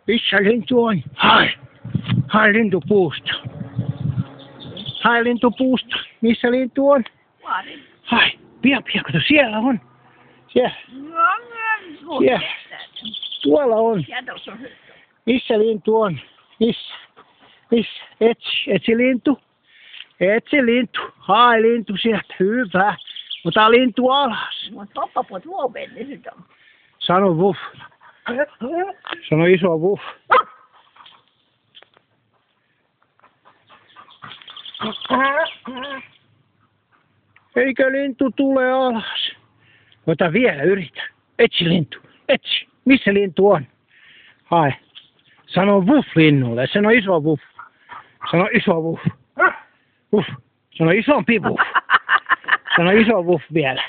Missä lintu on? Hae lintu puusta. Hae lintu puusta. Missä lintu on? Hae. Pian, kato, siellä on. Siellä. Siellä. Tuolla on. Missä lintu on? Missä? Etsi lintu. Etsi lintu. Hae lintu sieltä. Hyvä. Ota lintu alas. Sano vuff. Sano iso vuff. Eikö lintu tule alas? Ota vielä, yritä. Etsi lintu. Etsi. Missä lintu on? Hae. Sano vuff linnulle. Sano iso vuff. Sano iso vuff. Vuff. Sano isompi vuff. Sano iso vuff vielä.